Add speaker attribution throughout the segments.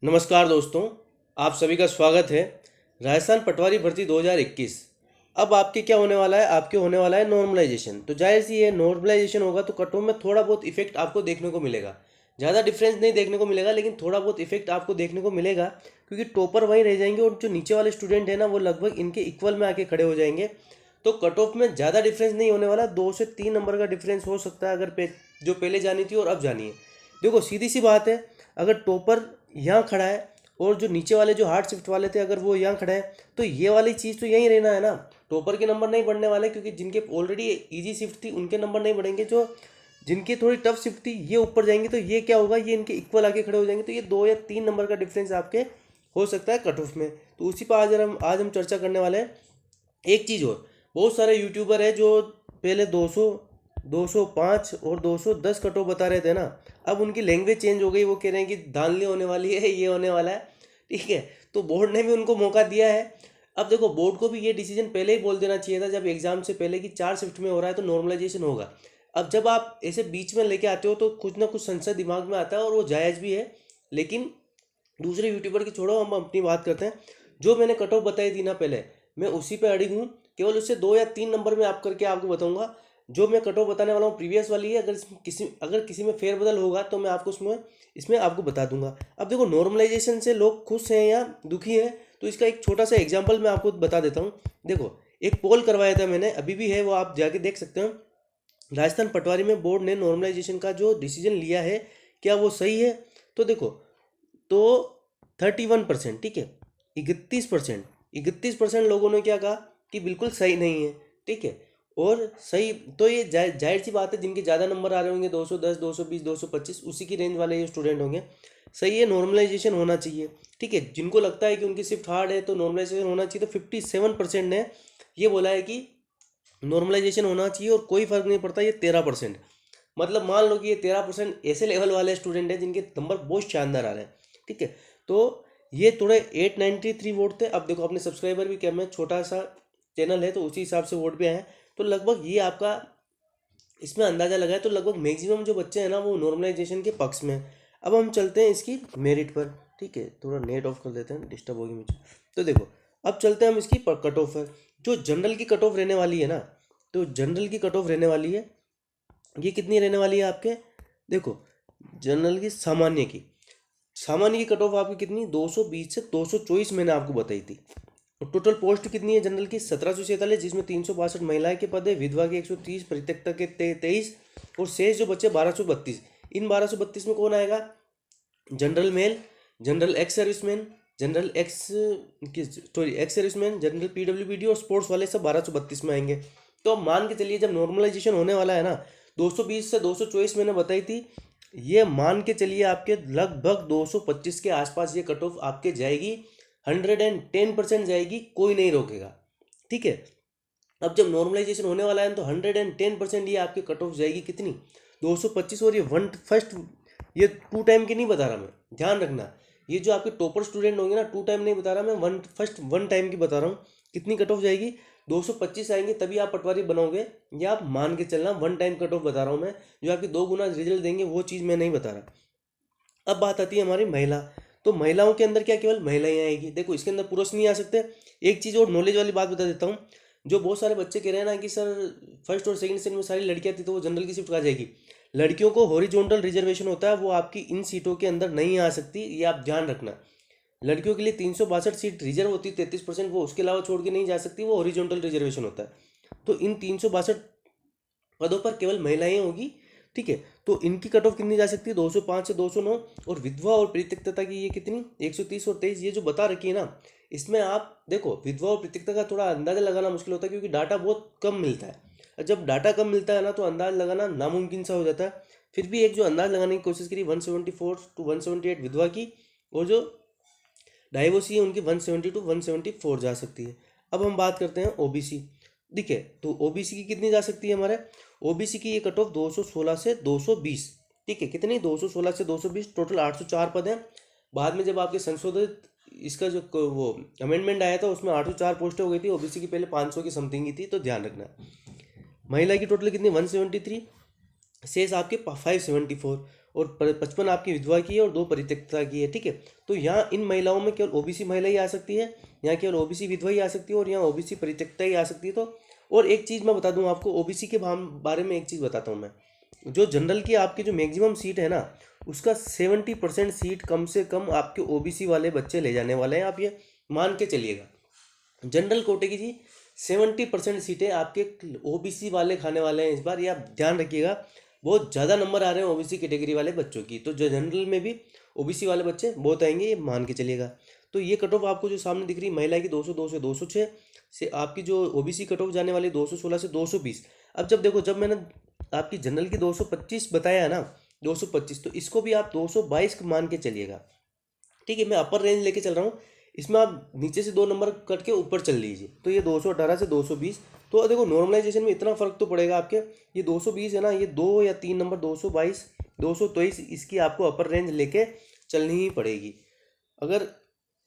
Speaker 1: नमस्कार दोस्तों, आप सभी का स्वागत है। राजस्थान पटवारी भर्ती 2021। अब आपके क्या होने वाला है, आपके होने वाला है नॉर्मलाइजेशन। तो जाहिर सी है, नॉर्मलाइजेशन होगा तो कट ऑफ में थोड़ा बहुत इफेक्ट आपको देखने को मिलेगा। ज़्यादा डिफरेंस नहीं देखने को मिलेगा, लेकिन थोड़ा बहुत इफेक्ट आपको देखने को मिलेगा, क्योंकि टॉपर वहीं रह जाएंगे और जो नीचे वाले स्टूडेंट हैं ना, वो लगभग इनके इक्वल में आके खड़े हो जाएंगे। तो कट ऑफ में ज़्यादा डिफरेंस नहीं होने वाला, 2 से 3 नंबर का डिफरेंस हो सकता है, अगर जो पहले जानी थी और अब जानी है। देखो सीधी सी बात है, अगर टॉपर यहाँ खड़ा है और जो नीचे वाले जो हार्ड शिफ्ट वाले थे अगर वो यहाँ खड़े हैं, तो ये वाली चीज़ तो यहीं रहना है ना। टॉपर के नंबर नहीं बढ़ने वाले, क्योंकि जिनके ऑलरेडी इजी शिफ्ट थी उनके नंबर नहीं बढ़ेंगे। जो जिनकी थोड़ी टफ शिफ्ट थी ये ऊपर जाएंगे, तो ये क्या होगा, ये इनके इक्वल आके खड़े हो जाएंगे। तो ये 2 या 3 नंबर का डिफरेंस आपके हो सकता है कट ऑफ में। तो उसी पर आज हम चर्चा करने वाले हैं। एक चीज़ और, बहुत सारे यूट्यूबर है जो पहले 200, 205 और 210 कट ऑफ बता रहे थे ना, अब उनकी लैंग्वेज चेंज हो गई। वो कह रहे हैं कि धांधली होने वाली है, ये होने वाला है। ठीक है, तो बोर्ड ने भी उनको मौका दिया है। अब देखो, बोर्ड को भी ये डिसीजन पहले ही बोल देना चाहिए था जब एग्जाम से पहले, कि 4 शिफ्ट में हो रहा है तो नॉर्मलाइजेशन होगा। अब जब आप ऐसे बीच में लेके आते हो तो कुछ ना कुछ संशय दिमाग में आता है, और वो जायज़ भी है। लेकिन दूसरे यूट्यूबर की छोड़ो, हम अपनी बात करते हैं। जो मैंने कट ऑफ बताई थी ना पहले, मैं उसी पे अड़ी हूँ। केवल उससे 2 या 3 नंबर में आप करके आपको बताऊंगा। जो मैं कट ऑफ बताने वाला हूँ प्रीवियस वाली है। अगर किसी में फेरबदल होगा तो मैं आपको इसमें आपको बता दूंगा। अब देखो, नॉर्मलाइजेशन से लोग खुश हैं या दुखी हैं, तो इसका एक छोटा सा एग्जाम्पल मैं आपको बता देता हूँ। देखो, एक पोल करवाया था मैंने, अभी भी है वो, आप जाके देख सकते हो। राजस्थान पटवारी में बोर्ड ने नॉर्मलाइजेशन का जो डिसीजन लिया है, क्या वो सही है? तो देखो, तो 31%, ठीक है, 31% लोगों ने क्या कहा कि बिल्कुल सही नहीं है। ठीक है, और सही तो ये जाहिर सी बात है, जिनके ज़्यादा नंबर आ रहे होंगे, 210, 220, 225, उसी की रेंज वाले ये स्टूडेंट होंगे। सही है, नॉर्मलाइजेशन होना चाहिए। ठीक है, जिनको लगता है कि उनकी शिफ्ट हार्ड है तो नॉर्मलाइजेशन होना चाहिए, तो 57% ने ये बोला है कि नॉर्मलाइजेशन होना चाहिए, और कोई फर्क नहीं पड़ता। ये 13%, मतलब मान लो कि ये 13% ऐसे लेवल वाले स्टूडेंट हैं जिनके नंबर बहुत शानदार आ रहे हैं। ठीक है, तो ये थोड़े 893 वोट थे। अब देखो, अपने सब्सक्राइबर भी कम है, छोटा सा चैनल है, तो उसी हिसाब से वोट भी आए हैं। तो लगभग ये आपका इसमें अंदाज़ा लगा है, तो लगभग मैक्सिमम जो बच्चे हैं ना, वो नॉर्मलाइजेशन के पक्ष में हैं। अब हम चलते हैं इसकी मेरिट पर। ठीक है, थोड़ा नेट ऑफ कर देते हैं, डिस्टर्ब होगी मुझे। तो देखो, अब चलते हैं हम इसकी कट ऑफ पर। जो जनरल की कट ऑफ रहने वाली है ना, तो जनरल की कट ऑफ रहने वाली है, ये कितनी रहने वाली है आपके? देखो, जनरल की सामान्य की कट ऑफ आपकी कितनी, 220 से 224 मैंने आपको बताई थी। और टोटल पोस्ट कितनी है जनरल की? 1747, जिसमें 362 महिला के पद है, विधवा के 130, परित्यक्ता के 23, और शेष जो बच्चे 1232। इन 1232 में कौन आएगा? General mail, general ex serviceman, general x ex serviceman, general PWBD और स्पोर्ट्स वाले सब 1232 में आएंगे। तो अब मान के चलिए, जब नॉर्मलाइजेशन होने वाला है ना, 220 से 224 मैंने बताई थी, ये मान के चलिए आपके लगभग 225 के आसपास ये कट ऑफ आपके जाएगी। 110% जाएगी, कोई नहीं रोकेगा। ठीक है, अब जब नॉर्मलाइजेशन होने वाला है तो 110% ये आपकी कट ऑफ जाएगी कितनी, 225। और ये ये 2 टाइम की नहीं बता रहा मैं, ध्यान रखना। ये जो आपके टॉपर स्टूडेंट होंगे ना, 2 टाइम नहीं बता रहा मैं, 1 टाइम की बता रहा हूँ। कितनी कट ऑफ जाएगी? 225 आएंगे, तभी आप पटवारी बनोगे। या आप मान के चलना 1 टाइम कट ऑफ बता रहा हूँ मैं। जो आपके 2 गुना रिजल्ट देंगे वो चीज़ मैं नहीं बता रहा। अब बात आती है हमारी महिला। तो महिलाओं के अंदर क्या केवल महिलाएं आएगी? देखो, इसके अंदर पुरुष नहीं आ सकते। एक चीज़ और नॉलेज वाली बात बता देता हूँ। जो बहुत सारे बच्चे कह रहे हैं ना कि सर फर्स्ट और सेकंड सीट में सारी लड़कियां थी तो वो जनरल की शिफ्ट आ जाएगी। लड़कियों को हॉरिजॉन्टल रिजर्वेशन होता है, वो आपकी इन सीटों के अंदर नहीं आ सकती, ये आप ध्यान रखना। लड़कियों के लिए 362 सीट रिजर्व होती है, 33%, वो उसके अलावा छोड़ के नहीं जा सकती, वो हॉरिजॉन्टल रिजर्वेशन होता है। तो इन 362 पदों पर केवल महिलाएं होगी। ठीक है, तो इनकी कट ऑफ कितनी जा सकती है? 205 से 209। और विधवा और परित्यक्तता की ये कितनी, 130 और 23, ये जो बता रखी है ना, इसमें आप देखो, विधवा और परित्यक्ता का थोड़ा अंदाजा लगाना मुश्किल होता है, क्योंकि डाटा बहुत कम मिलता है। और जब डाटा कम मिलता है ना, तो अंदाज लगाना नामुमकिन सा हो जाता है। फिर भी एक जो अंदाज लगाने की कोशिश करी, 174 टू 178 विधवा की, और जो डाइवोर्सी है उनकी 170 टू 174 जा सकती है। अब हम बात करते हैं ओबीसी। देखिए, तो ओबीसी की कितनी जा सकती है हमारे? ओबीसी की ये कट ऑफ 216 से 220। ठीक है, कितनी? 216 से 220, टोटल 804 पद हैं। बाद में जब आपके संशोधित इसका जो वो अमेंडमेंट आया था, उसमें 804 पोस्टें हो गई थी। ओबीसी की पहले 500 की समथिंग की थी, तो ध्यान रखना। महिला की टोटल कितनी? 173, शेष आपके 574। और 55 आपकी विधवा की है और 2 परित्यक्ता की है, ठीक है। तो यहाँ इन महिलाओं में केवल ओबीसी महिला ही आ सकती है, यहाँ केवल ओबीसी विधवा ही आ सकती है और यहाँ ओबीसी परित्यक्ता ही आ सकती है। तो और एक चीज़ मैं बता दूँ आपको, ओबीसी के बारे में एक चीज़ बताता हूँ मैं। जो जनरल की आपकी जो मैक्सिमम सीट है ना, उसका 70% सीट कम से कम आपके ओबीसी वाले बच्चे ले जाने वाले हैं, आप ये मान के चलिएगा। जनरल कोटे की जी 70% सीटें आपके ओबीसी वाले खाने वाले हैं इस बार, ये आप ध्यान रखिएगा। बहुत ज़्यादा नंबर आ रहे हैं ओबीसी कैटेगरी वाले बच्चों की, तो जो जनरल में भी ओबीसी वाले बच्चे बहुत आएंगे, ये मान के चलिएगा। तो ये कट ऑफ आपको जो सामने दिख रही है, महिला की 202 से 206 से आपकी जो ओबीसी कट ऑफ जाने वाली 216 से 220। अब जब देखो, जब मैंने आपकी जनरल की 225 बताया है ना, 225, तो इसको भी आप 222 मान के चलिएगा, ठीक है। मैं अपर रेंज लेके चल रहा हूँ, इसमें आप नीचे से 2 नंबर कट के ऊपर चल लीजिए, तो ये 218 से 220। तो देखो नॉर्मलाइजेशन में इतना फ़र्क तो पड़ेगा आपके, ये 220 है ना, ये 2 या 3 नंबर 222 223 इसकी आपको अपर रेंज लेके चलनी ही पड़ेगी। अगर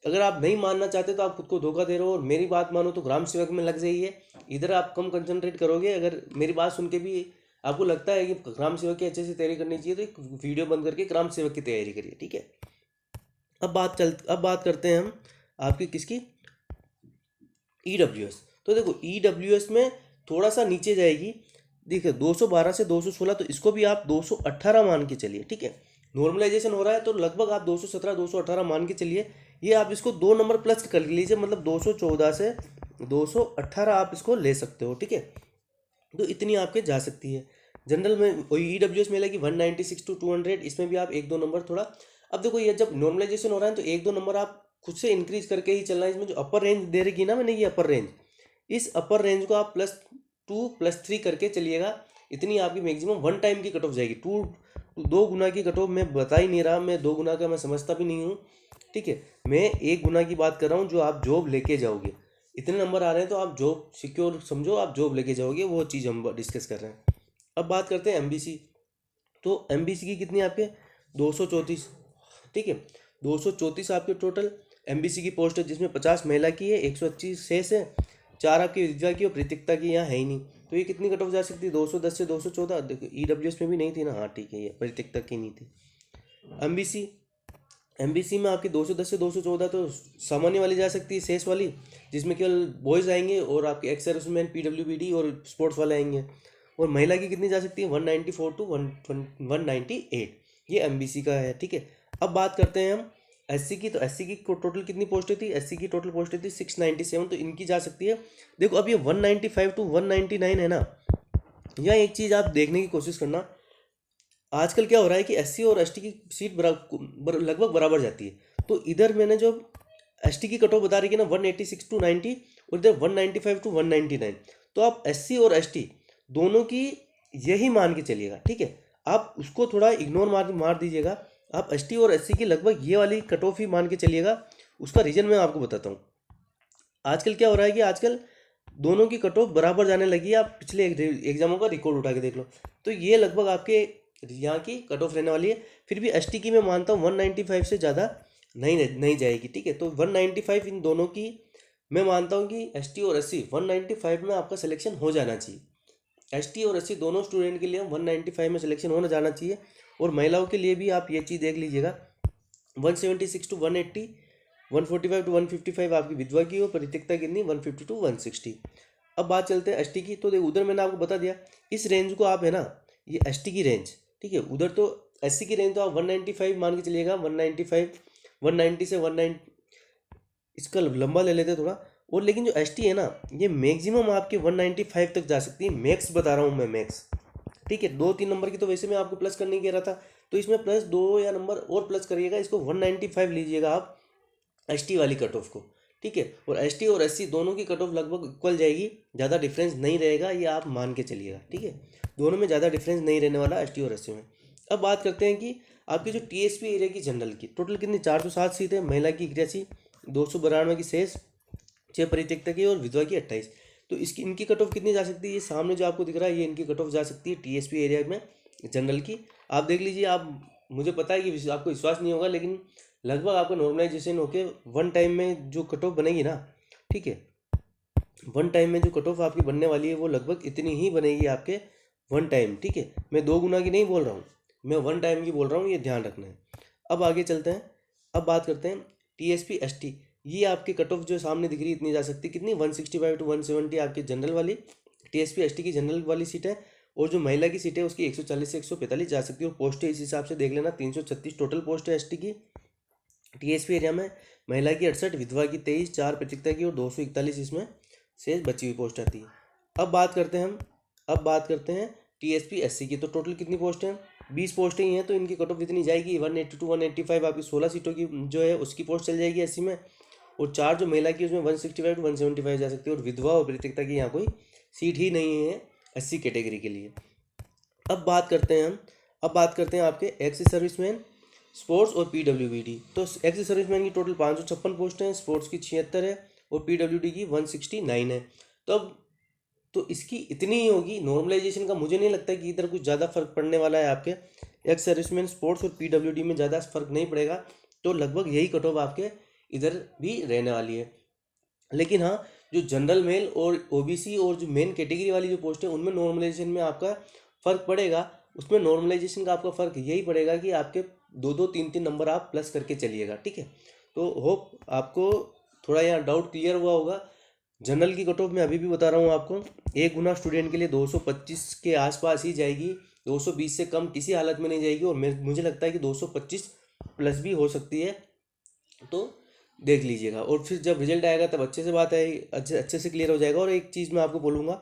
Speaker 1: अगर आप नहीं मानना चाहते तो आप खुद को धोखा दे रहे हो, और मेरी बात मानो तो ग्राम सेवक में लग जाइए, इधर आप कम कंसंट्रेट करोगे। अगर मेरी बात सुन के भी आपको लगता है कि ग्राम सेवक की अच्छे से तैयारी करनी चाहिए, तो एक वीडियो बंद करके ग्राम सेवक की तैयारी करिए, ठीक है। अब बात करते हैं हम आपकी किसकी, ईडब्ल्यूएस। तो देखो ईडब्ल्यूएस में थोड़ा सा नीचे जाएगी, देखिए 212 से 216, तो इसको भी आप 218 मान के चलिए, ठीक है। नॉर्मलाइजेशन हो रहा है तो लगभग आप 217 218 मान के चलिए। ये आप इसको 2 नंबर प्लस कर लीजिए, मतलब 214 से 218 आप इसको ले सकते हो, ठीक है। तो इतनी आपके जा सकती है। जनरल में ईडब्ल्यूएस में लगी 196 to 200, इसमें भी आप 1-2 नंबर थोड़ा। अब देखो ये जब नॉर्मलाइजेशन हो रहा है तो 1-2 नंबर आप खुद से इंक्रीज करके ही चलना है। इसमें जो अपर रेंज दे रही ना मैंने, ये अपर रेंज, इस अपर रेंज को आप +2 +3 करके चलिएगा। इतनी आपकी मैक्सिमम 1 टाइम की कट ऑफ जाएगी। 2 गुना की कट ऑफ मैं बता ही नहीं रहा, मैं 2 गुना का मैं समझता भी नहीं हूँ, ठीक है। मैं 1 गुना की बात कर रहा हूँ, जो आप जॉब लेके जाओगे। इतने नंबर आ रहे हैं तो आप जॉब सिक्योर समझो, आप जॉब लेके जाओगे, वो चीज़ हम डिस्कस कर रहे हैं। अब बात करते हैं एमबीसी। तो एमबीसी की कितनी आपके 234, ठीक है। 234 आपके टोटल एमबीसी की पोस्ट है, जिसमें 50 महिला की है, 125 शेष है, 4 आपकी विधवा की और प्रीतिकता की यहाँ है ही नहीं। तो ये कितनी कट ऑफ जा सकती है, 210 से 214। देखो ईडब्ल्यूएस में भी नहीं थी ना, हाँ ठीक है, ये प्रीतिकता की नहीं थी। एमबीसी में आपकी 210 से 214 तो सामान्य वाली जा सकती है, शेष वाली, जिसमें केवल बॉयज़ आएंगे और आपके एक्स सर्विसमैन पीडब्ल्यूबीडी और स्पोर्ट्स वाले आएंगे। और महिला की कितनी जा सकती है, 194 to 198, ये एमबीसी का है, ठीक है। अब बात करते हैं हम एससी की। तो एससी की टोटल कितनी पोस्टें थी, एससी की टोटल पोस्टें थी 697, तो इनकी जा सकती है। देखो अब ये 195 to 199 है ना, यहाँ एक चीज़ आप देखने की कोशिश करना, आजकल क्या हो रहा है कि एससी और एसटी की सीट लगभग बराबर जाती है। तो इधर मैंने जो एसटी की कट ऑफ बता रही है ना 186 to 90, और इधर 195 to 199, तो आप एससी और एसटी दोनों की यही मान के चलिएगा, ठीक है। आप उसको थोड़ा इग्नोर मार दीजिएगा, आप एसटी और एससी की लगभग ये वाली कट ऑफ ही मान के चलिएगा। उसका रीज़न मैं आपको बताता हूँ। आजकल क्या हो रहा है कि आजकल दोनों की कट ऑफ बराबर जाने लगी है। आप पिछले एग्जामों का रिकॉर्ड उठा के देख लो, तो ये लगभग आपके यहाँ की कट ऑफ रहने वाली है। फिर भी एसटी की मैं मानता हूँ 195 से ज़्यादा नहीं जाएगी, ठीक है। तो 195 इन दोनों की मैं मानता हूँ कि एसटी और एससी 195 में आपका सिलेक्शन हो जाना चाहिए। एसटी और एससी दोनों स्टूडेंट के लिए 195 में सिलेक्शन होना जाना चाहिए। और महिलाओं के लिए भी आप ये चीज़ देख लीजिएगा, 176 to 180, 145 to 155 आपकी विधवा की हो, परित्यक्ता कितनी 150 to 160। अब बात चलते हैं एसटी की। तो देखो उधर मैंने आपको बता दिया, इस रेंज को आप है ना, ये एसटी की रेंज, ठीक है। उधर तो एससी की रेंज तो आप 195 मान के चलिएगा, 195 190 से 190, इसका लंबा ले लेते थोड़ा। और लेकिन जो एसटी है ना, ये मैक्सिमम आपके 195 तक जा सकती है, मैक्स बता रहा हूँ मैं, मैक्स, ठीक है। 2-3 नंबर की तो वैसे मैं आपको प्लस करने कह रहा था, तो इसमें +2 या नंबर और प्लस करिएगा, इसको 195 लीजिएगा आप एसटी वाली कट ऑफ को, ठीक है। और एसटी और एससी दोनों की कट ऑफ लगभग इक्वल जाएगी, ज़्यादा डिफरेंस नहीं रहेगा, ये आप मान के चलिएगा, ठीक है। दोनों में ज़्यादा डिफरेंस नहीं रहने वाला एसटी और एससी में। अब बात करते हैं कि आपकी जो टीएसपी एरिया की जनरल की टोटल कितनी, 407 सीटें, महिला की 81, 292 की शेष, 6 परित्यक्ता की और विधवा की 28। तो इसकी इनकी कट ऑफ कितनी जा सकती है, ये सामने जो आपको दिख रहा है, ये इनकी कट ऑफ जा सकती है टीएसपी एरिया में जनरल की। आप देख लीजिए, आप, मुझे पता है कि आपको विश्वास नहीं होगा, लेकिन लगभग आपका नॉर्मलाइजेशन होके 1 टाइम में जो कट ऑफ बनेगी ना, ठीक है, 1 टाइम में जो कट ऑफ आपकी बनने वाली है वो लगभग इतनी ही बनेगी आपके 1 टाइम, ठीक है। मैं 2 गुना की नहीं बोल रहा हूँ, मैं वन टाइम की बोल रहा हूँ, ये ध्यान रखना है। अब आगे चलते हैं, अब बात करते हैं TSP ST। ये आपकी कट ऑफ जो सामने दिख रही है इतनी जा सकती है, कितनी 165 to 170 आपकी जनरल वाली TSP ST की जनरल वाली सीट है। और जो महिला की सीट है उसकी 140 से 145 जा सकती है। और पोस्ट है इस हिसाब से देख लेना, 336 टोटल पोस्ट है ST की TSP एरिया में। महिला की 68, विधवा की 23, 4 प्रतियोगिता की और 241 इसमें से बची हुई पोस्ट आती है। अब बात करते हैं TSP SC की। तो टोटल कितनी पोस्ट हैं? 20 पोस्टें ही हैं, तो इनकी कट ऑफ इतनी जाएगी 180 to 185 आपकी 16 सीटों की जो है उसकी पोस्ट चल जाएगी SC में। और 4 जो महिला की उसमें 165 to 175 जा सकती है। और विधवा और प्रतियोगिता की यहाँ कोई सीट ही नहीं है SC कैटेगरी के लिए। अब बात करते हैं आपके एक्स सर्विसमैन, स्पोर्ट्स और PWD। तो एक्स सर्विसमैन की टोटल 556 पोस्ट हैं, स्पोर्ट्स की 76 है और PWD की 169 है। तो इसकी इतनी ही होगी। नॉर्मलाइजेशन का मुझे नहीं लगता कि इधर कुछ ज़्यादा फर्क पड़ने वाला है। आपके एक्स सर्विसमैन, स्पोर्ट्स और PWD में ज़्यादा फर्क नहीं पड़ेगा। तो लगभग यही कट ऑफ आपके इधर भी रहने वाली है। लेकिन हाँ, जो जनरल मेल और OBC और जो मेन कैटेगरी वाली जो पोस्ट है उनमें नॉर्मलाइजेशन में आपका फ़र्क पड़ेगा। उसमें नॉर्मलाइजेशन का आपका फ़र्क यही पड़ेगा कि आपके 2-2, 3-3 नंबर आप प्लस करके चलिएगा, ठीक है। तो होप आपको थोड़ा यहाँ डाउट क्लियर हुआ होगा। जनरल की कट ऑफ मैं अभी भी बता रहा हूँ आपको, एक गुना स्टूडेंट के लिए 225 के आसपास ही जाएगी, 220 से कम किसी हालत में नहीं जाएगी। और मुझे लगता है कि 225 प्लस भी हो सकती है। तो देख लीजिएगा और फिर जब रिजल्ट आएगा तब अच्छे से बात आएगी, अच्छे से क्लियर हो जाएगा। और एक चीज़ मैं आपको बोलूँगा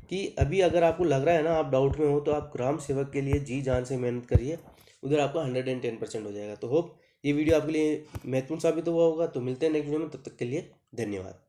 Speaker 1: कि अभी अगर आपको लग रहा है ना आप डाउट में हो, तो आप ग्राम सेवक के लिए जी जान से मेहनत करिए, उधर आपका 110% हो जाएगा। तो होप ये वीडियो आपके लिए महत्वपूर्ण साबित हुआ होगा। तो मिलते हैं नेक्स्ट वीडियो में, तब तक के लिए धन्यवाद।